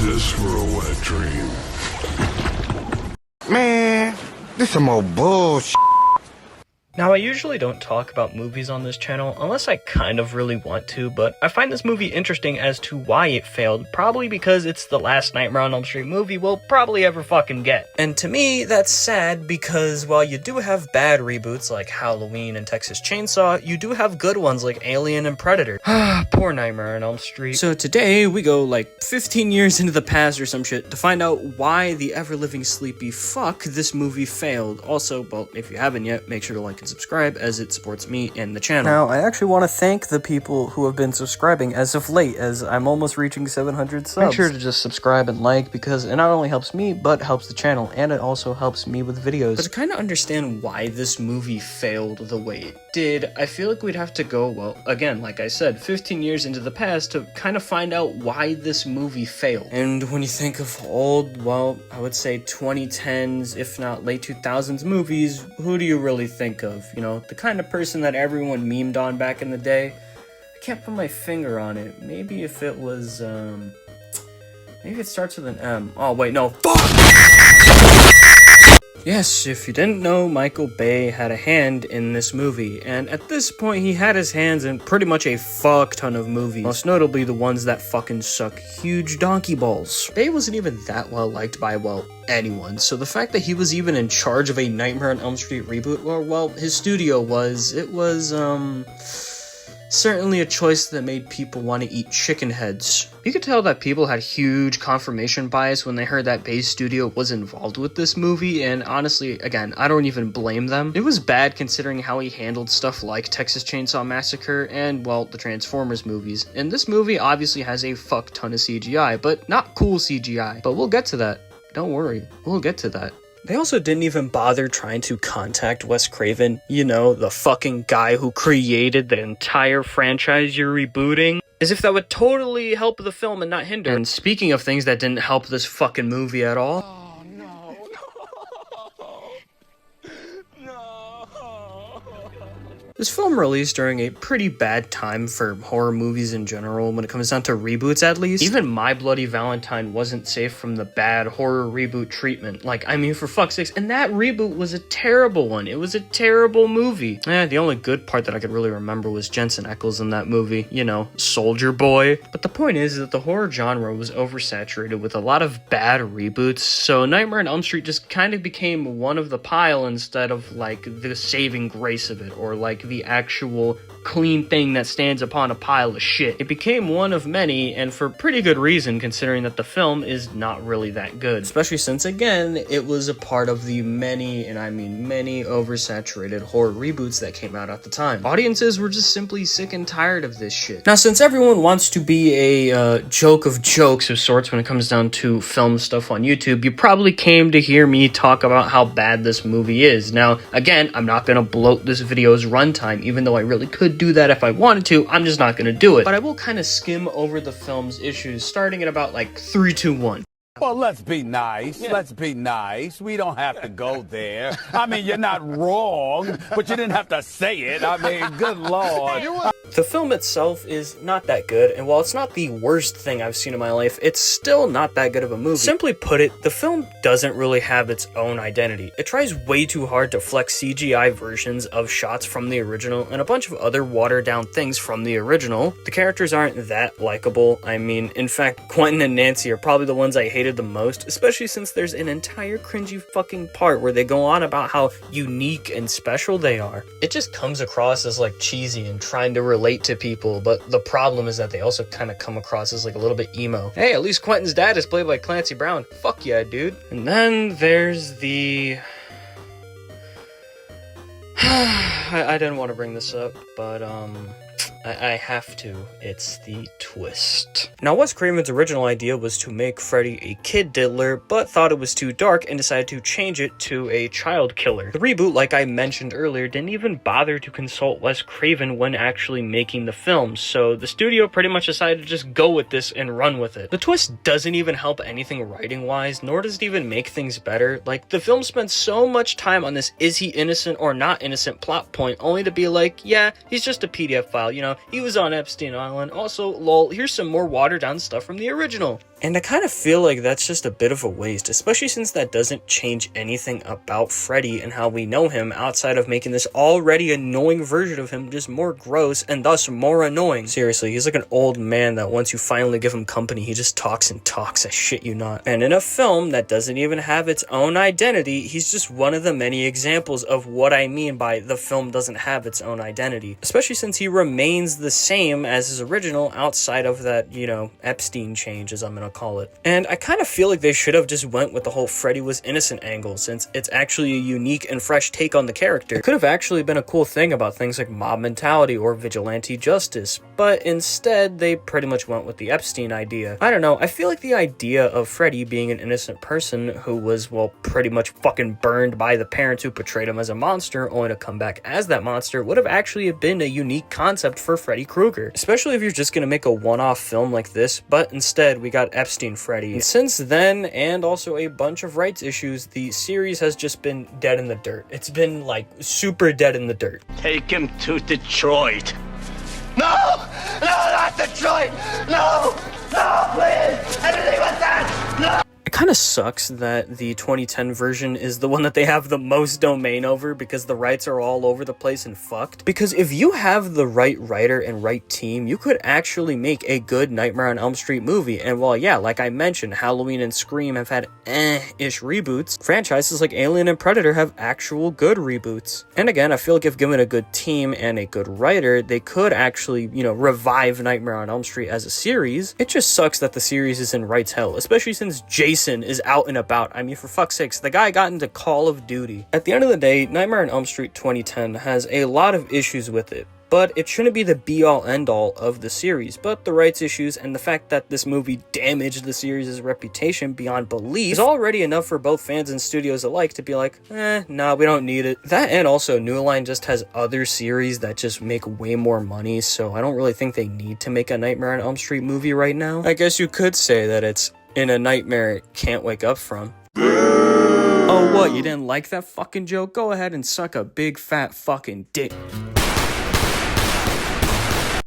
this for a wet dream? Man, this some old bullshit. Now, I usually don't talk about movies on this channel unless I kind of really want to, but I find this movie interesting as to why it failed, probably because it's the last Nightmare on Elm Street movie we'll probably ever fucking get. And to me, that's sad because while you do have bad reboots like Halloween and Texas Chainsaw, you do have good ones like Alien and Predator. Poor Nightmare on Elm Street. So today, we go like 15 years into the past or some shit to find out why the ever-living sleepy fuck this movie failed. Also, well, if you haven't yet, make sure to like and subscribe as it supports me and the channel. Now, I actually want to thank the people who have been subscribing as of late, as I'm almost reaching 700 subs. Make sure to just subscribe and like, because it not only helps me, but helps the channel, and it also helps me with videos. But to kind of understand why this movie failed the way it did, I feel like we'd have to go, well, again, like I said, 15 years into the past to kind of find out why this movie failed. And when you think of old, well, I would say 2010s, if not late 2000s movies, who do you really think of? You know, the kind of person that everyone memed on back in the day. I can't put my finger on it. Maybe if it was, maybe it starts with an M. Oh, wait, no. Fuck! Yes, if you didn't know, Michael Bay had a hand in this movie, and at this point he had his hands in pretty much a fuck ton of movies, most notably the ones that fucking suck huge donkey balls. Bay wasn't even that well liked by, well, anyone, so the fact that he was even in charge of a Nightmare on Elm Street reboot, or, well, his studio was, it was, certainly a choice that made people want to eat chicken heads. You could tell that people had huge confirmation bias when they heard that Bay's studio was involved with this movie, and honestly, again, I don't even blame them. It was bad considering how he handled stuff like Texas Chainsaw Massacre and, well, the Transformers movies. And this movie obviously has a fuck ton of CGI, but not cool CGI. But we'll get to that. Don't worry, we'll get to that. They also didn't even bother trying to contact Wes Craven, you know, the fucking guy who created the entire franchise you're rebooting, as if that would totally help the film and not hinder. And speaking of things that didn't help this fucking movie at all, Oh, no, no, no. this film released during a pretty bad time for horror movies in general, when it comes down to reboots at least. Even My Bloody Valentine wasn't safe from the bad horror reboot treatment. Like, I mean, for fuck's sakes, and that reboot was a terrible one. It was a terrible movie. The only good part that I could really remember was Jensen Ackles in that movie. You know, Soldier Boy. But the point is that the horror genre was oversaturated with a lot of bad reboots, so Nightmare on Elm Street just kind of became one of the pile instead of, like, the saving grace of it, or, like, the actual clean thing that stands upon a pile of shit. It became one of many, and for pretty good reason, considering that the film is not really that good. Especially since, again, it was a part of the many, and I mean many, oversaturated horror reboots that came out at the time. Audiences were just simply sick and tired of this shit. Now, since everyone wants to be a joke of jokes of sorts when it comes down to film stuff on YouTube, you probably came to hear me talk about how bad this movie is. Now, again, I'm not gonna bloat this video's runtime, even though I really could do that if I wanted to. I'm just not gonna do it. But I will kind of skim over the film's issues, starting at about like 3, 2, 1. Well, let's be nice. Yeah. Let's be nice. We don't have to go there. I mean, you're not wrong, but you didn't have to say it. I mean, good Lord. The film itself is not that good, and while it's not the worst thing I've seen in my life, it's still not that good of a movie. Simply put it, the film doesn't really have its own identity. It tries way too hard to flex CGI versions of shots from the original and a bunch of other watered down things from the original. The characters aren't that likable. I mean, in fact, Quentin and Nancy are probably the ones I hated the most, especially since there's an entire cringy fucking part where they go on about how unique and special they are. It just comes across as like cheesy and trying to relate to people, but the problem is that they also kind of come across as like a little bit emo. Hey, at least Quentin's dad is played by Clancy Brown. Fuck yeah, dude. And then there's the I didn't want to bring this up, but I have to. It's the twist. Now, Wes Craven's original idea was to make Freddy a kid diddler, but thought it was too dark and decided to change it to a child killer. The reboot, like I mentioned earlier, didn't even bother to consult Wes Craven when actually making the film, so the studio pretty much decided to just go with this and run with it. The twist doesn't even help anything writing-wise, nor does it even make things better. Like, the film spent so much time on this is he innocent or not innocent plot point, only to be like, yeah, he's just a PDF file, you know, he was on Epstein Island. Also, lol, here's some more water watered down stuff from the original. And I kind of feel like that's just a bit of a waste, especially since that doesn't change anything about Freddy and how we know him outside of making this already annoying version of him just more gross and thus more annoying. Seriously, he's like an old man that once you finally give him company, he just talks and talks, I shit you not. And in a film that doesn't even have its own identity, he's just one of the many examples of what I mean by the film doesn't have its own identity. Especially since he remains the same as his original outside of that, you know, Epstein change, as I'm gonna call it. And I kind of feel like they should have just went with the whole Freddy was innocent angle, since it's actually a unique and fresh take on the character. It could have actually been a cool thing about things like mob mentality or vigilante justice, but instead they pretty much went with the Epstein idea. I don't know, I feel like the idea of Freddy being an innocent person who was, well, pretty much fucking burned by the parents who portrayed him as a monster only to come back as that monster would have actually been a unique concept for Freddy Krueger, especially if you're just gonna make a one-off film like this. But instead we got Epstein Freddy. And since then, and also a bunch of rights issues, the series has just been dead in the dirt. It's been like super dead in the dirt. Take him to Detroit. No! No, not Detroit! No! No, please! Anything but that! No! It kind of sucks that the 2010 version is the one that they have the most domain over because the rights are all over the place and fucked. Because if you have the right writer and right team, you could actually make a good Nightmare on Elm Street movie. And while, yeah, like I mentioned, Halloween and Scream have had ish reboots, franchises like Alien and Predator have actual good reboots. And again, I feel like if given a good team and a good writer, they could actually, you know, revive Nightmare on Elm Street as a series. It just sucks that the series is in rights hell, especially since Jason is out and about. I mean, for fuck's sakes, the guy got into Call of Duty. At the end of the day, Nightmare on Elm Street 2010 has a lot of issues with it, but it shouldn't be the be-all end-all of the series. But the rights issues and the fact that this movie damaged the series' reputation beyond belief is already enough for both fans and studios alike to be like, nah, we don't need it. That, and also New Line just has other series that just make way more money, so I don't really think they need to make a Nightmare on Elm Street movie right now. I guess you could say that it's in a nightmare it can't wake up from. Oh, what? You didn't like that fucking joke? Go ahead and suck a big fat fucking dick.